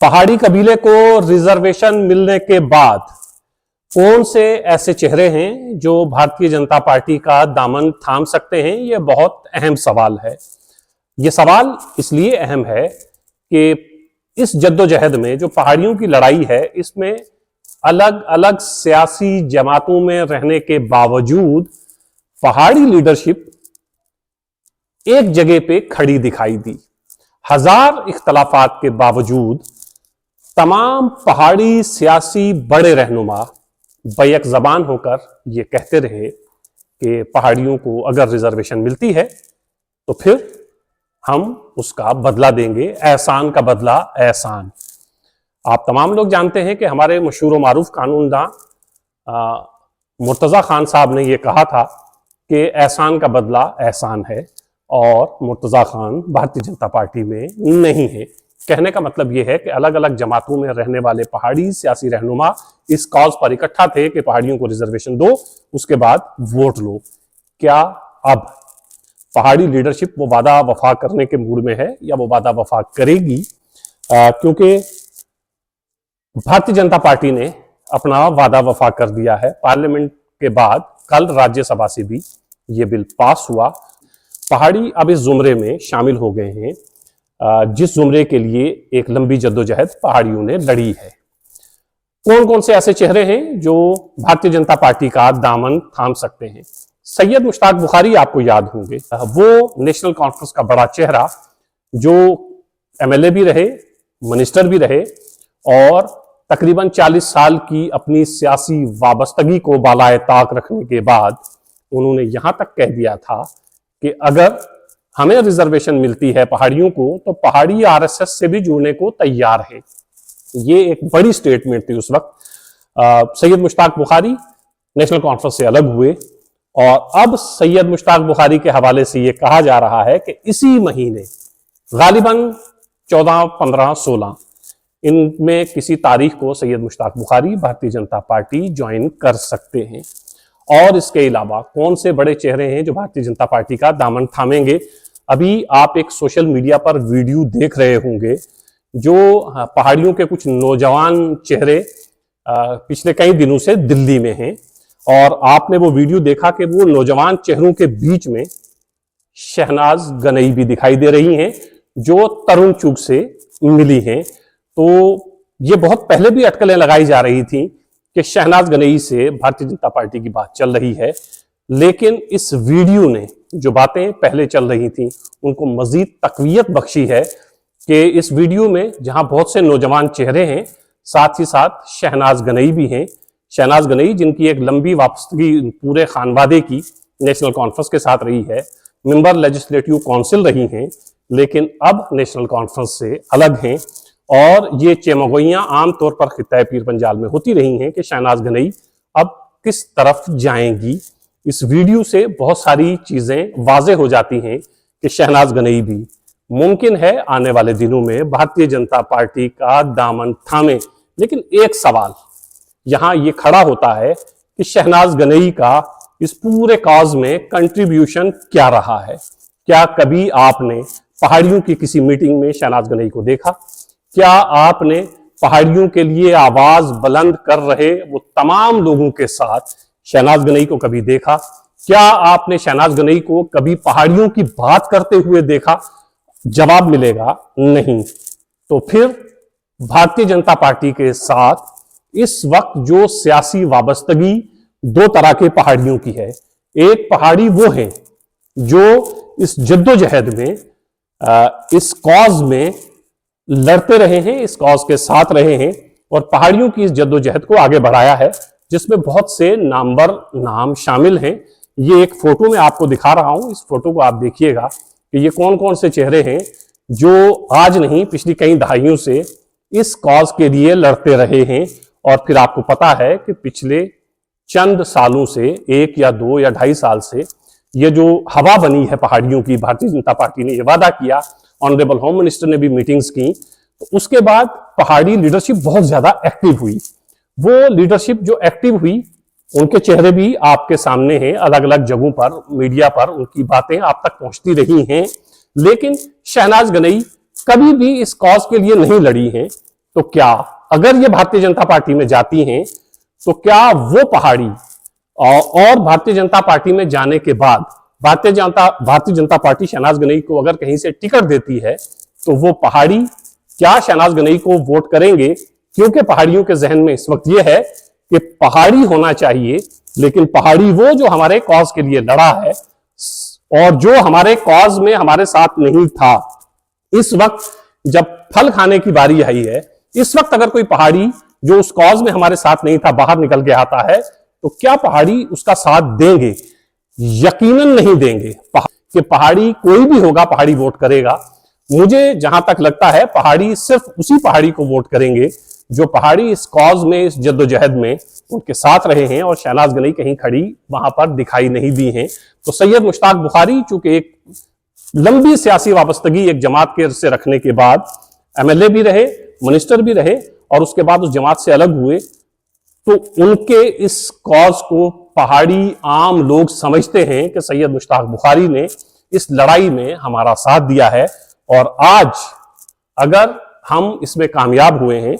पहाड़ी कबीले को रिजर्वेशन मिलने के बाद कौन से ऐसे चेहरे हैं जो भारतीय जनता पार्टी का दामन थाम सकते हैं? यह बहुत अहम सवाल है। यह सवाल इसलिए अहम है कि इस जद्दोजहद में जो पहाड़ियों की लड़ाई है, इसमें अलग अलग सियासी जमातों में रहने के बावजूद पहाड़ी लीडरशिप एक जगह पे खड़ी दिखाई दी। हजार इख्तलाफात के बावजूद तमाम पहाड़ी सियासी बड़े रहनुमा बैक जबान होकर ये कहते रहे कि पहाड़ियों को अगर रिजर्वेशन मिलती है तो फिर हम उसका बदला देंगे, एहसान का बदला एहसान। आप तमाम लोग जानते हैं कि हमारे मशहूर मारूफ कानूनदां मुर्तजा खान साहब ने यह कहा था कि एहसान का बदला एहसान है, और मुर्तजा खान भारतीय जनता पार्टी में नहीं है। कहने का मतलब यह है कि अलग अलग जमातों में रहने वाले पहाड़ी सियासी रहनुमा इस कॉज पर इकट्ठा थे कि पहाड़ियों को रिजर्वेशन दो, उसके बाद वोट लो। क्या अब पहाड़ी लीडरशिप वो वादा वफा करने के मूड में है या वो वादा वफा करेगी? क्योंकि भारतीय जनता पार्टी ने अपना वादा वफा कर दिया है। पार्लियामेंट के बाद कल राज्यसभा से भी ये बिल पास हुआ। पहाड़ी अब इस जुमरे में शामिल हो गए हैं जिस जुमरे के लिए एक लंबी जद्दोजहद पहाड़ियों ने लड़ी है। कौन कौन से ऐसे चेहरे हैं जो भारतीय जनता पार्टी का दामन थाम सकते हैं? सैयद मुश्ताक बुखारी आपको याद होंगे, वो नेशनल कॉन्फ्रेंस का बड़ा चेहरा जो एमएलए भी रहे, मिनिस्टर भी रहे, और तकरीबन 40 साल की अपनी सियासी वाबस्तगी को बालाए ताक रखने के बाद उन्होंने यहां तक कह दिया था कि अगर हमें रिजर्वेशन मिलती है पहाड़ियों को तो पहाड़ी आरएसएस से भी जुड़ने को तैयार है। ये एक बड़ी स्टेटमेंट थी उस वक्त। सैयद मुश्ताक बुखारी नेशनल कॉन्फ्रेंस से अलग हुए और अब सैयद मुश्ताक बुखारी के हवाले से यह कहा जा रहा है कि इसी महीने गालिबन 14, 15, 16 इनमें किसी तारीख को सैयद मुश्ताक बुखारी भारतीय जनता पार्टी ज्वाइन कर सकते हैं। और इसके अलावा कौन से बड़े चेहरे हैं जो भारतीय जनता पार्टी का दामन थामेंगे? अभी आप एक सोशल मीडिया पर वीडियो देख रहे होंगे जो पहाड़ियों के कुछ नौजवान चेहरे पिछले कई दिनों से दिल्ली में हैं, और आपने वो वीडियो देखा कि वो नौजवान चेहरों के बीच में शहनाज गनई भी दिखाई दे रही हैं जो तरुण चुग से मिली हैं। तो ये बहुत पहले भी अटकलें लगाई जा रही थी कि शहनाज गनई से भारतीय जनता पार्टी की बात चल रही है, लेकिन इस वीडियो ने जो बातें पहले चल रही थी उनको मजीद तकवीयत बख्शी है कि इस वीडियो में जहां बहुत से नौजवान चेहरे हैं, साथ ही साथ शहनाज गनई भी हैं। शहनाज गनई जिनकी एक लंबी वापसी पूरे खानवादे की नेशनल कॉन्फ्रेंस के साथ रही है, मेंबर लेजिस्लेटिव काउंसिल रही हैं, लेकिन अब नेशनल कॉन्फ्रेंस से अलग हैं। और ये चेमगोइयां आमतौर पर खिताए पीर पंजाल में होती रही हैं कि शहनाज गनई अब किस तरफ जाएंगी। इस वीडियो से बहुत सारी चीजें वाजे हो जाती हैं कि शहनाज गनई भी मुमकिन है आने वाले दिनों में भारतीय जनता पार्टी का दामन थामे। लेकिन एक सवाल यहां ये खड़ा होता है कि शहनाज गनई का इस पूरे काज में कंट्रीब्यूशन क्या रहा है? क्या कभी आपने पहाड़ियों की किसी मीटिंग में शहनाज गनई को देखा? क्या आपने पहाड़ियों के लिए आवाज बुलंद कर रहे वो तमाम लोगों के साथ शहनाज गनई को कभी देखा? क्या आपने शहनाज गनई को कभी पहाड़ियों की बात करते हुए देखा? जवाब मिलेगा नहीं। तो फिर भारतीय जनता पार्टी के साथ इस वक्त जो सियासी वाबस्तगी दो तरह के पहाड़ियों की है। एक पहाड़ी वो है जो इस जद्दोजहद में इस कॉज में लड़ते रहे हैं, इस कॉज के साथ रहे हैं और पहाड़ियों की इस जद्दोजहद को आगे बढ़ाया है, जिसमें बहुत से नामवर नाम शामिल हैं। ये एक फोटो में आपको दिखा रहा हूं, इस फोटो को आप देखिएगा कि ये कौन कौन से चेहरे हैं जो आज नहीं पिछली कई दहाइयों से इस कॉज के लिए लड़ते रहे हैं। और फिर आपको पता है कि पिछले चंद सालों से, 1 या 2 या 2.5 साल से ये जो हवा बनी है पहाड़ियों की, भारतीय जनता पार्टी ने यह वादा किया, ऑनरेबल होम मिनिस्टर ने भी मीटिंग्स की, तो उसके बाद पहाड़ी लीडरशिप बहुत ज्यादा एक्टिव हुई। वो लीडरशिप जो एक्टिव हुई उनके चेहरे भी आपके सामने हैं, अलग अलग जगहों पर मीडिया पर उनकी बातें आप तक पहुंचती रही हैं। लेकिन शहनाज गनई कभी भी इस कॉज के लिए नहीं लड़ी हैं तो क्या अगर ये भारतीय जनता पार्टी में जाती हैं तो क्या वो पहाड़ी और भारतीय जनता पार्टी में जाने के बाद भारतीय जनता पार्टी शहनाज गनई को अगर कहीं से टिकट देती है तो वो पहाड़ी क्या शहनाज गनई को वोट करेंगे? क्योंकि पहाड़ियों के जहन में इस वक्त ये है कि पहाड़ी होना चाहिए, लेकिन पहाड़ी वो जो हमारे कॉज के लिए लड़ा है और जो हमारे कॉज में हमारे साथ नहीं था। इस वक्त जब फल खाने की बारी आई है, इस वक्त अगर कोई पहाड़ी जो उस कॉज में हमारे साथ नहीं था बाहर निकल के आता है तो क्या पहाड़ी उसका साथ देंगे? यकीनन नहीं देंगे। कि पहाड़ी कोई भी होगा, पहाड़ी वोट करेगा। मुझे जहां तक लगता है पहाड़ी सिर्फ उसी पहाड़ी को वोट करेंगे जो पहाड़ी इस कॉज में, इस जद्दोजहद में उनके साथ रहे हैं और शहनाज गनई कहीं खड़ी वहां पर दिखाई नहीं दी हैं। तो सैयद मुश्ताक बुखारी चूंकि एक लंबी सियासी वाबस्तगी एक जमात के से रखने के बाद एमएलए भी रहे, मिनिस्टर भी रहे और उसके बाद उस जमात से अलग हुए, तो उनके इस कॉज को पहाड़ी आम लोग समझते हैं कि सैयद मुश्ताक बुखारी ने इस लड़ाई में हमारा साथ दिया है। और आज अगर हम इसमें कामयाब हुए हैं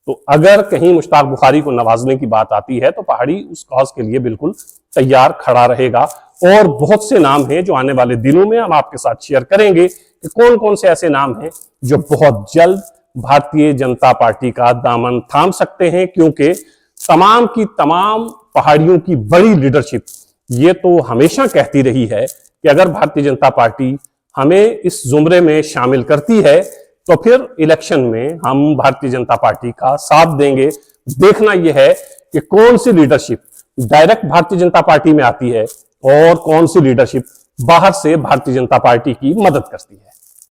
तो अगर कहीं मुश्ताक बुखारी को नवाजने की बात आती है तो पहाड़ी उस कॉज के लिए बिल्कुल तैयार खड़ा रहेगा। और बहुत से नाम हैं जो आने वाले दिनों में हम आपके साथ शेयर करेंगे कि कौन कौन से ऐसे नाम हैं जो बहुत जल्द भारतीय जनता पार्टी का दामन थाम सकते हैं। क्योंकि तमाम की तमाम पहाड़ियों की बड़ी लीडरशिप ये तो हमेशा कहती रही है कि अगर भारतीय जनता पार्टी हमें इस जुमरे में शामिल करती है तो फिर इलेक्शन में हम भारतीय जनता पार्टी का साथ देंगे। देखना यह है कि कौन सी leadership direct Bharatiya Janata party में आती है और कौन सी लीडरशिप बाहर से भारतीय जनता पार्टी की मदद करती है।